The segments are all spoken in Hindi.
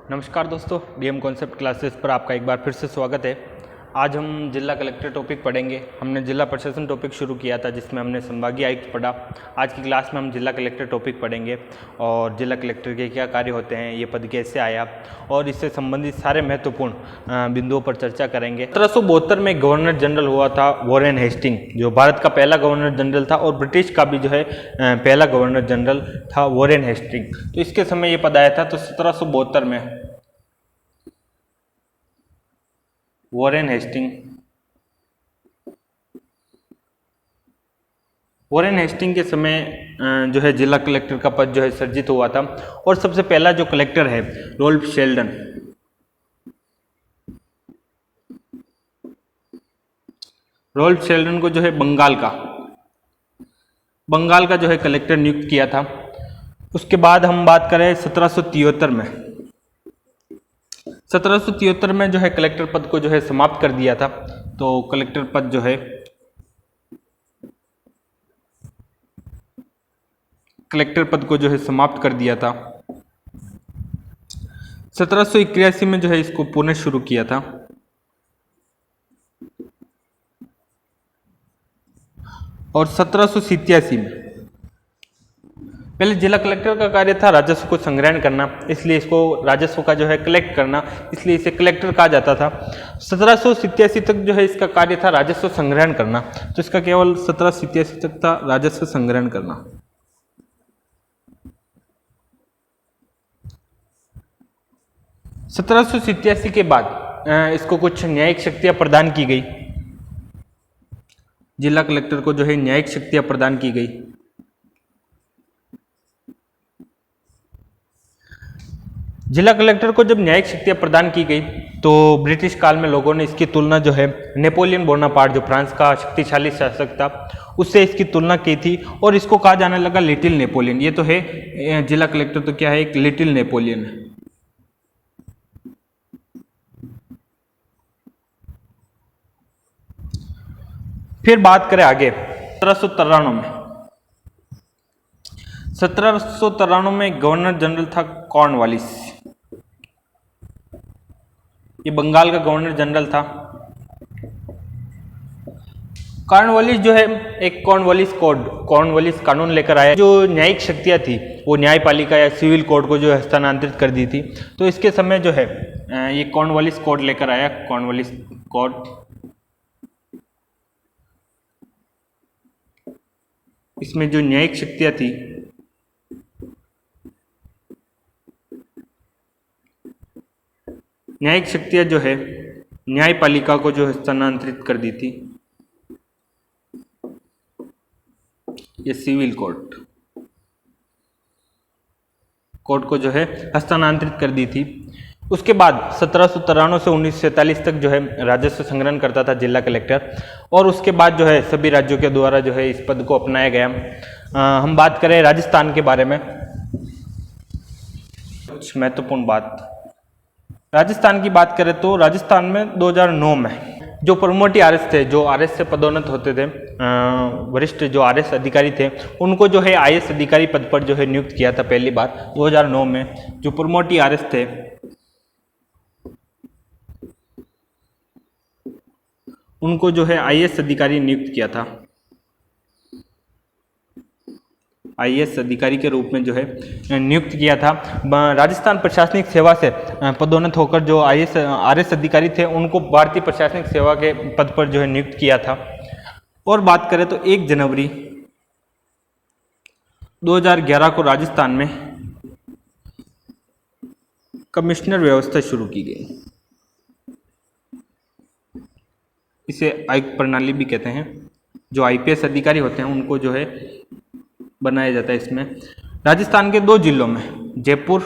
नमस्कार दोस्तों, डीएम कॉन्सेप्ट क्लासेस पर आपका एक बार फिर से स्वागत है। आज हम जिला कलेक्टर टॉपिक पढ़ेंगे। हमने जिला प्रशासन टॉपिक शुरू किया था जिसमें हमने संभागीय आयुक्त पढ़ा। आज की क्लास में हम जिला कलेक्टर टॉपिक पढ़ेंगे और जिला कलेक्टर के क्या कार्य होते हैं, ये पद कैसे आया और इससे संबंधित सारे महत्वपूर्ण बिंदुओं पर चर्चा करेंगे। 1772 में गवर्नर जनरल हुआ था वॉरेन हेस्टिंग, जो भारत का पहला गवर्नर जनरल था और ब्रिटिश का भी जो है पहला गवर्नर जनरल था वॉरेन हेस्टिंग। तो इसके समय ये पद आया था। तो 1772 में वॉरेन हेस्टिंग के समय जो है जिला कलेक्टर का पद जो है सृजित हुआ था। और सबसे पहला जो कलेक्टर है रोल्फ शेल्डन को जो है बंगाल का जो है कलेक्टर नियुक्त किया था। उसके बाद हम बात करें 1773 में जो है कलेक्टर पद को जो है समाप्त कर दिया था। तो कलेक्टर पद को जो है समाप्त कर दिया था। 1781 में जो है इसको पुनः शुरू किया था। और 1787 में पहले जिला कलेक्टर का कार्य था राजस्व को संग्रहण करना, इसलिए इसको राजस्व का जो है कलेक्ट करना, इसलिए इसे कलेक्टर कहा जाता था। 1787 तक जो है इसका कार्य था राजस्व संग्रहण करना, तो इसका केवल 1787 तक था राजस्व संग्रहण करना। 1787 के बाद इसको कुछ न्यायिक शक्तियां प्रदान की गई। जिला कलेक्टर को जो है न्यायिक शक्तियां प्रदान की गई। जिला कलेक्टर को जब न्यायिक शक्तियां प्रदान की गई तो ब्रिटिश काल में लोगों ने इसकी तुलना जो है नेपोलियन बोनापार्ट, जो फ्रांस का शक्तिशाली शासक था, उससे इसकी तुलना की थी और इसको कहा जाने लगा लिटिल नेपोलियन। ये तो है जिला कलेक्टर, तो क्या है, एक लिटिल नेपोलियन है। फिर बात करें आगे 1793 में गवर्नर जनरल था कॉर्नवालिस। ये बंगाल का गवर्नर जनरल था। कॉर्नवालिस जो है एक कॉर्नवालिस कानून लेकर आया, जो न्यायिक शक्तियां थी वो न्यायपालिका या सिविल कोर्ट को जो है हस्तांतरित कर दी थी। तो इसके समय जो है ये कॉर्नवालिस कोड लेकर आया, कॉर्नवालिस कोड। इसमें जो न्यायिक शक्तियां थी जो है न्यायपालिका को जो हस्तांतरित कर दी थी, ये सिविल कोर्ट को जो है हस्तांतरित कर दी थी। उसके बाद 1793 से 1947 तक जो है राजस्व संग्रहण करता था जिला कलेक्टर, और उसके बाद जो है सभी राज्यों के द्वारा जो है इस पद को अपनाया गया। हम बात करें राजस्थान के बारे में, कुछ महत्वपूर्ण बात। राजस्थान की बात करें तो राजस्थान में 2009 में जो प्रमोटी आरएस थे, जो आरएस से पदोन्नत होते थे, वरिष्ठ जो आरएस अधिकारी थे, उनको जो है आईएएस अधिकारी पद पर जो है नियुक्त किया था पहली बार 2009 में। जो प्रमोटी आरएस थे उनको जो है आईएएस अधिकारी नियुक्त किया था। आईएएस अधिकारी के रूप में जो है नियुक्त किया था। राजस्थान प्रशासनिक सेवा से पदोन्नत होकर जो आरएएस अधिकारी थे उनको भारतीय प्रशासनिक सेवा के पद पर जो है नियुक्त किया था। और बात करें तो 1 जनवरी 2011 को राजस्थान में कमिश्नर व्यवस्था शुरू की गई। इसे आयुक्त प्रणाली भी कहते हैं। जो आईपीएस अधिकारी होते हैं उनको जो है बनाया जाता है इसमें। राजस्थान के 2 जिलों में, जयपुर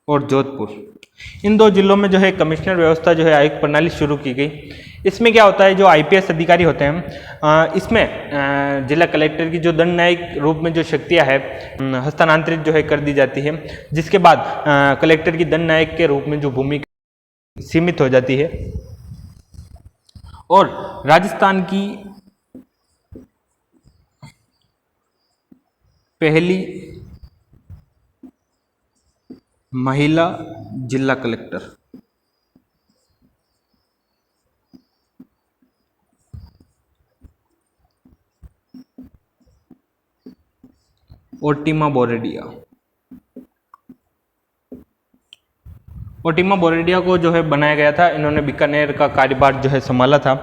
और जोधपुर, इन 2 जिलों में जो है कमिश्नर व्यवस्था जो है आयुक्त प्रणाली शुरू की गई। इसमें क्या होता है, जो आईपीएस अधिकारी होते हैं इसमें जिला कलेक्टर की जो दंड न्यायिक रूप में जो शक्तियां है हस्तांतरित जो है कर दी जाती है, जिसके बाद कलेक्टर की दंड न्यायिक के रूप में जो भूमिका सीमित हो जाती है। और राजस्थान की पहली महिला जिला कलेक्टर। ओटिमा बोरेडिया। ओटिमा बोरेडिया को जो है बनाया गया था, इन्होंने बीकानेर का कार्यभार जो है संभाला था।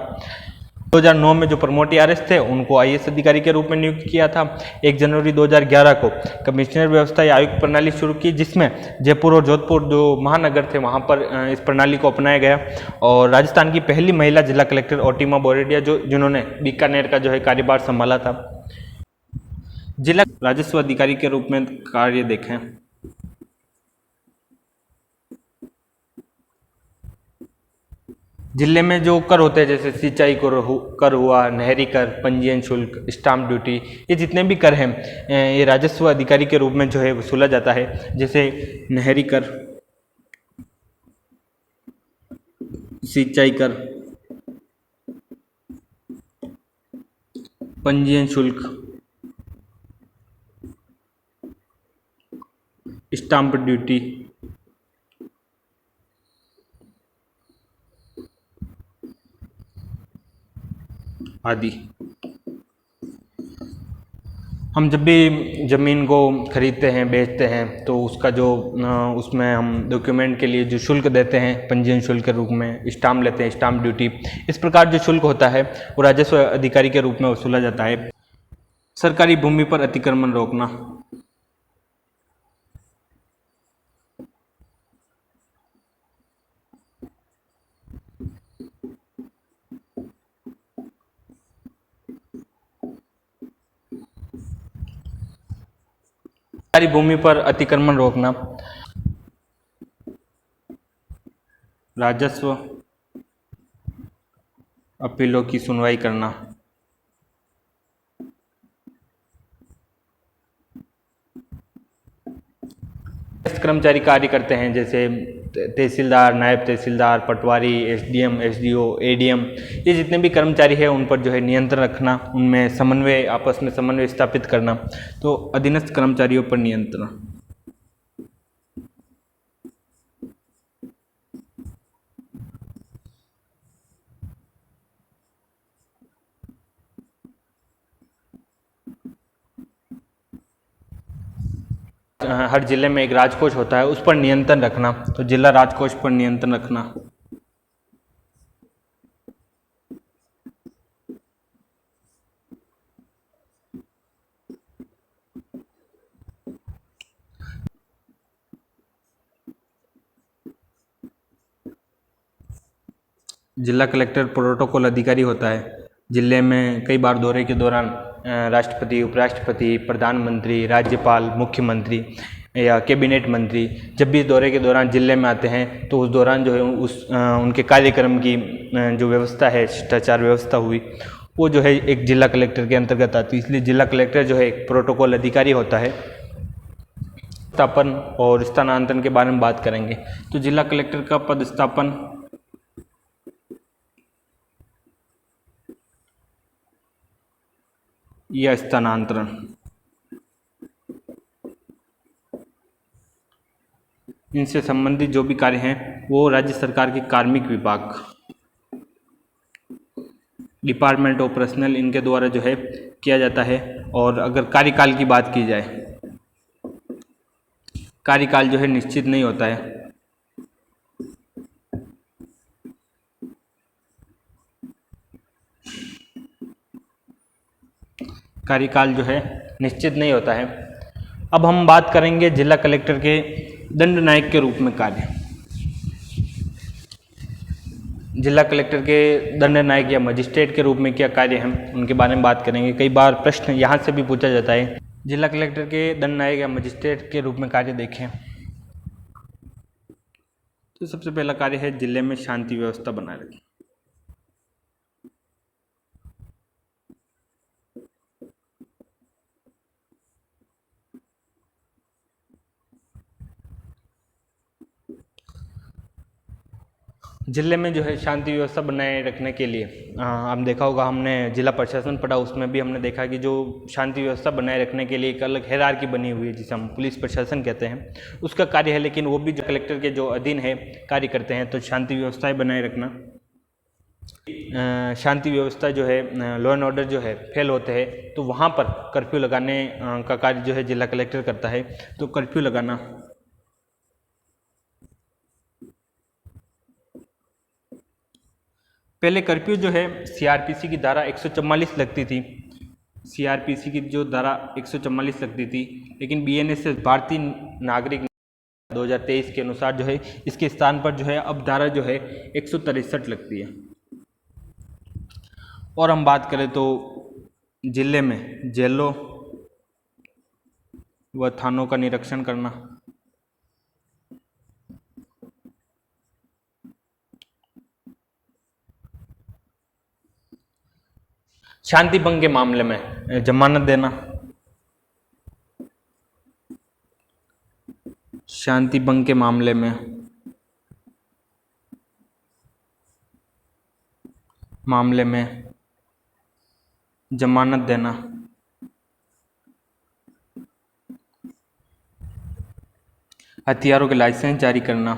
2009 में जो प्रमोद टीआरएस थे उनको आईएएस अधिकारी के रूप में नियुक्त किया था। 1 जनवरी 2011 को कमिश्नर व्यवस्था या आयुक्त प्रणाली शुरू की, जिसमें जयपुर और जोधपुर जो महानगर थे वहां पर इस प्रणाली को अपनाया गया। और राजस्थान की पहली महिला जिला कलेक्टर ओटिमा बोरेडिया जिन्होंने बीकानेर का जो है कार्यभार संभाला था। जिला राजस्व अधिकारी के रूप में कार्य देखें। जिले में जो कर होते हैं जैसे सिंचाई कर हुआ, नहरी कर, पंजीयन शुल्क, स्टाम्प ड्यूटी, ये जितने भी कर हैं ये राजस्व अधिकारी के रूप में जो है वसूला जाता है। जैसे नहरी कर, सिंचाई कर, पंजीयन शुल्क, स्टाम्प ड्यूटी आदि। हम जब भी ज़मीन को खरीदते हैं, बेचते हैं, तो उसका जो उसमें हम डॉक्यूमेंट के लिए जो शुल्क देते हैं पंजीयन शुल्क के रूप में, स्टाम्प लेते हैं, स्टाम्प ड्यूटी, इस प्रकार जो शुल्क होता है वो राजस्व अधिकारी के रूप में वसूला जाता है। सरकारी भूमि पर अतिक्रमण रोकना। सरकारी भूमि पर अतिक्रमण रोकना। राजस्व अपीलों की सुनवाई करना। कर्मचारी कार्य करते हैं जैसे तहसीलदार, नायब तहसीलदार, पटवारी, एसडीएम, एसडीओ, एडीएम, ये जितने भी कर्मचारी हैं उन पर जो है नियंत्रण रखना, उनमें समन्वय, आपस में समन्वय स्थापित करना। तो अधीनस्थ कर्मचारियों पर नियंत्रण। हर जिले में एक राजकोष होता है, उस पर नियंत्रण रखना, तो जिला राजकोष पर नियंत्रण रखना। जिला कलेक्टर प्रोटोकॉल अधिकारी होता है। जिले में कई बार दौरे के दौरान राष्ट्रपति, उपराष्ट्रपति, प्रधानमंत्री, राज्यपाल, मुख्यमंत्री या कैबिनेट मंत्री जब भी दौरे के दौरान जिले में आते हैं तो उस दौरान जो है उनके कार्यक्रम की जो व्यवस्था है, शिष्टाचार व्यवस्था हुई, वो जो है एक जिला कलेक्टर के अंतर्गत आती है। इसलिए जिला कलेक्टर जो है एक प्रोटोकॉल अधिकारी होता है। स्थापन और स्थानांतरण के बारे में बात करेंगे तो जिला कलेक्टर का पद स्थापन या स्थानांतरण, इनसे संबंधित जो भी कार्य हैं वो राज्य सरकार के कार्मिक विभाग, डिपार्टमेंट ऑफ पर्सनल, इनके द्वारा जो है किया जाता है। और अगर कार्यकाल की बात की जाए, कार्यकाल जो है निश्चित नहीं होता है। कार्यकाल जो है निश्चित नहीं होता है। अब हम बात करेंगे जिला कलेक्टर के दंड नायक के रूप में कार्य। जिला कलेक्टर के दंड नायक या मजिस्ट्रेट के रूप में क्या कार्य हैं उनके बारे में बात करेंगे। कई बार प्रश्न यहाँ से भी पूछा जाता है। जिला कलेक्टर के दंड नायक या मजिस्ट्रेट के रूप में कार्य देखें तो सबसे पहला कार्य है जिले में शांति व्यवस्था बनाए रखें। जिले में जो है शांति व्यवस्था बनाए रखने के लिए हम देखा होगा, हमने जिला प्रशासन पढ़ा, उसमें भी हमने देखा कि जो शांति व्यवस्था बनाए रखने के लिए एक अलग हायरार्की बनी हुई है जिसे हम पुलिस प्रशासन कहते हैं, उसका कार्य है। लेकिन वो भी जो कलेक्टर के जो अधीन है कार्य करते हैं। तो शांति व्यवस्थाएं बनाए रखना, शांति व्यवस्था जो है, लॉ एंड ऑर्डर जो है फेल होते हैं तो वहाँ पर कर्फ्यू लगाने का कार्य जो है जिला कलेक्टर करता है। तो कर्फ्यू लगाना, पहले कर्फ्यू जो है सीआरपीसी की धारा 144 लगती थी, सीआरपीसी की जो धारा 144 लगती थी, लेकिन बीएनएसएस भारतीय नागरिक 2023 के अनुसार जो है इसके स्थान पर जो है अब धारा जो है 163 लगती है। और हम बात करें तो जिले में जेलों व थानों का निरीक्षण करना, शांति भंग के मामले में जमानत देना, शांति भंग के मामले में जमानत देना, हथियारों के लाइसेंस जारी करना,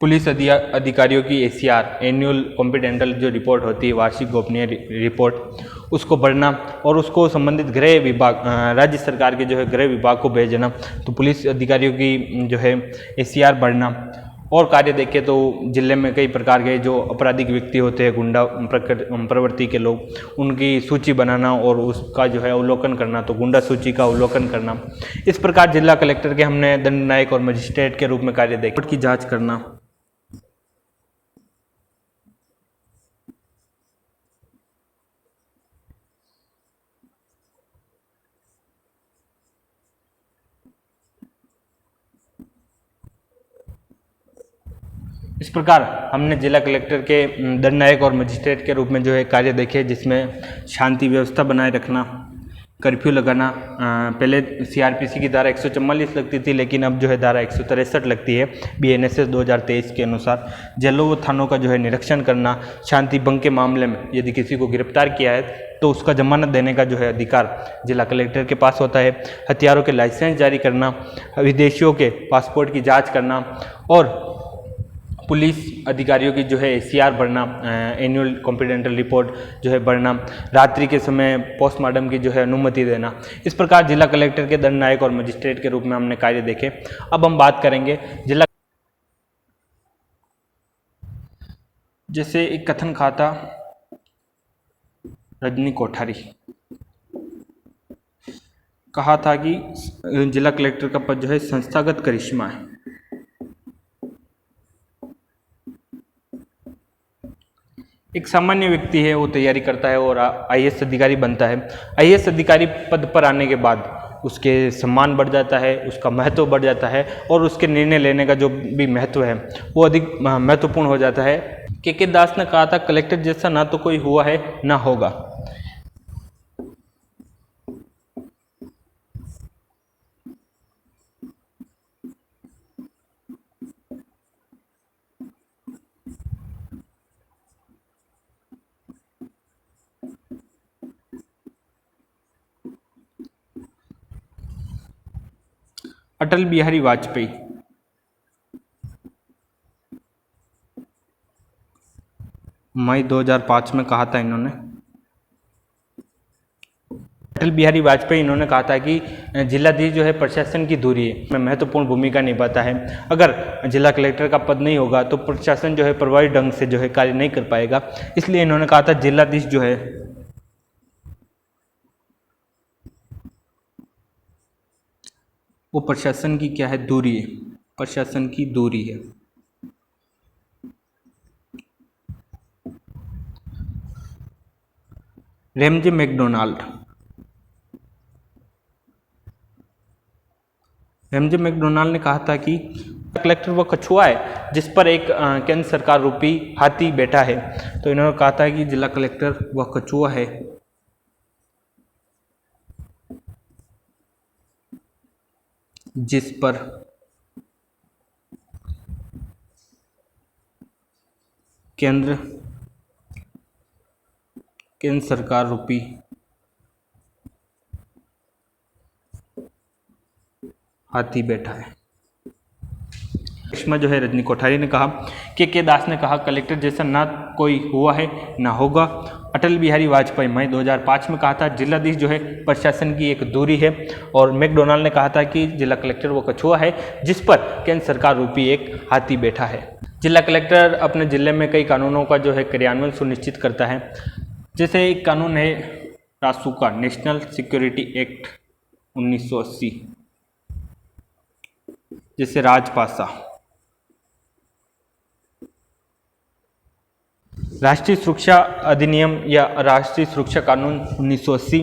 पुलिस अधिकारियों की एसीआर एनुअल कॉम्पिटेंटल जो रिपोर्ट होती है, वार्षिक गोपनीय रिपोर्ट, उसको पढ़ना और उसको संबंधित गृह विभाग, राज्य सरकार के जो है गृह विभाग को भेजना। तो पुलिस अधिकारियों की जो है एसीआर पढ़ना। और कार्य देखें तो जिले में कई प्रकार के जो आपराधिक व्यक्ति होते हैं, गुंडा प्रवृत्ति के लोग, उनकी सूची बनाना और उसका जो है अवलोकन करना, तो गुंडा सूची का अवलोकन करना। इस प्रकार जिला कलेक्टर के हमने दंड नायक और मजिस्ट्रेट के रूप में कार्य देखे। की जांच करना, इस प्रकार हमने जिला कलेक्टर के दंड नायक और मजिस्ट्रेट के रूप में जो है कार्य देखे, जिसमें शांति व्यवस्था बनाए रखना, कर्फ्यू लगाना। पहले सीआरपीसी की धारा 144 लगती थी, लेकिन अब जो है धारा 163 लगती है बीएनएसएस 2023 के अनुसार। जेलों व थानों का जो है निरीक्षण करना, शांति भंग के मामले में यदि किसी को गिरफ्तार किया है तो उसका जमानत देने का जो है अधिकार जिला कलेक्टर के पास होता है। हथियारों के लाइसेंस जारी करना, विदेशियों के पासपोर्ट की जाँच करना और पुलिस अधिकारियों की जो है एसीआर भरना, एनुअल कॉम्पिटेंटल रिपोर्ट जो है भरना, रात्रि के समय पोस्टमार्टम की जो है अनुमति देना। इस प्रकार जिला कलेक्टर के दंड नायक और मजिस्ट्रेट के रूप में हमने कार्य देखे। अब हम बात करेंगे जिला, जैसे एक कथन खाता रजनी कोठारी, कहा था कि जिला कलेक्टर का पद जो है संस्थागत करिश्मा है। एक सामान्य व्यक्ति है, वो तैयारी करता है और आईएएस अधिकारी बनता है। आईएएस अधिकारी पद पर आने के बाद उसके सम्मान बढ़ जाता है, उसका महत्व बढ़ जाता है और उसके निर्णय लेने का जो भी महत्व है वो अधिक महत्वपूर्ण हो जाता है। के दास ने कहा था, कलेक्टर जैसा ना तो कोई हुआ है ना होगा। अटल बिहारी वाजपेयी, मई 2005 में कहा था इन्होंने। अटल बिहारी वाजपेयी इन्होंने कहा था कि जिलाधीश जो है प्रशासन की धुरी है, में महत्वपूर्ण भूमिका निभाता है। अगर जिला कलेक्टर का पद नहीं होगा तो प्रशासन जो है प्रभावी ढंग से जो है कार्य नहीं कर पाएगा। इसलिए इन्होंने कहा था जिलाधीश जो है वो प्रशासन की क्या है, दूरी है, प्रशासन की दूरी है। रेमजे मैकडोनाल्ड, रेमजे मैकडोनाल्ड ने कहा था कि कलेक्टर वो कछुआ है जिस पर एक केंद्र सरकार रूपी हाथी बैठा है। तो इन्होंने कहा था कि जिला कलेक्टर वह कछुआ है जिस पर केंद्र सरकार रूपी हाथी बैठा है। इसमें जो है रजनी कोठारी ने कहा के दास ने कहा कलेक्टर जैसा ना कोई हुआ है ना होगा। अटल बिहारी वाजपेयी मई 2005 में कहा था जिलाधीश जो है प्रशासन की एक दूरी है। और मैकडोनाल्ड ने कहा था कि जिला कलेक्टर वो कछुआ है जिस पर केंद्र सरकार रूपी एक हाथी बैठा है। जिला कलेक्टर अपने जिले में कई कानूनों का जो है क्रियान्वयन सुनिश्चित करता है। जैसे एक कानून है रासुका, नेशनल सिक्योरिटी एक्ट 1980, जैसे राजपासा, राष्ट्रीय सुरक्षा अधिनियम या राष्ट्रीय सुरक्षा कानून 1980,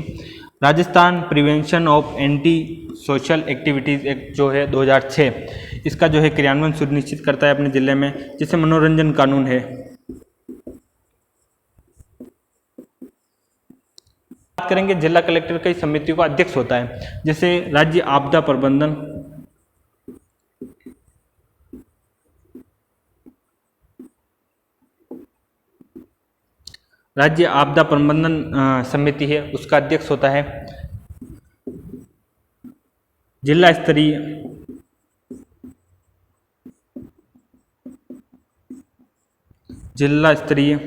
Rajasthan prevention of anti social activities act जो है 2006, इसका जो है क्रियान्वयन सुनिश्चित करता है अपने जिले में। जैसे मनोरंजन कानून है। बात करेंगे जिला कलेक्टर कई समितियों का अध्यक्ष होता है। जैसे राज्य आपदा प्रबंधन, राज्य आपदा प्रबंधन समिति है, उसका अध्यक्ष होता है। जिला स्तरीय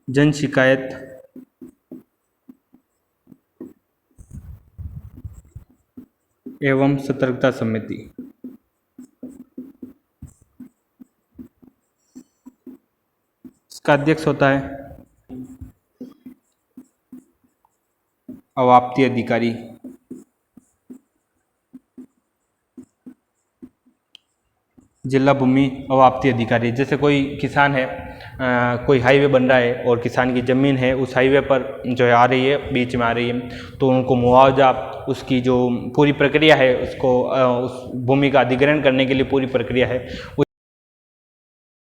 जन शिकायत एवं सतर्कता समिति, इसका अध्यक्ष होता है अवाप्ति अधिकारी। जिला भूमि अवाप्ति अधिकारी, जैसे कोई किसान है, कोई हाईवे बन रहा है और किसान की ज़मीन है उस हाईवे पर जो है आ रही है, बीच में आ रही है, तो उनको मुआवजा, उसकी जो पूरी प्रक्रिया है उसको उस भूमि का अधिग्रहण करने के लिए पूरी प्रक्रिया है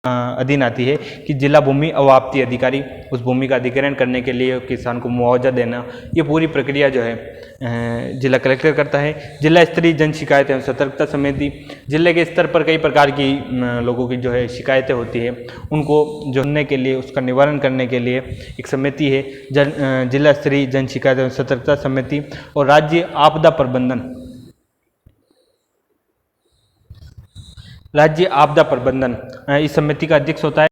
अधीन आती है कि जिला भूमि अवाप्ति अधिकारी उस भूमि का अधिग्रहण करने के लिए किसान को मुआवजा देना, ये पूरी प्रक्रिया जो है जिला कलेक्टर करता है। जिला स्तरीय जन शिकायत एवं सतर्कता समिति, जिले के स्तर पर कई प्रकार की लोगों की जो है शिकायतें होती है, उनको जोड़ने के लिए, उसका निवारण करने के लिए एक समिति है जिला स्तरीय जन शिकायत एवं सतर्कता समिति। और राज्य आपदा प्रबंधन, राज्य आपदा प्रबंधन इस समिति का अध्यक्ष होता है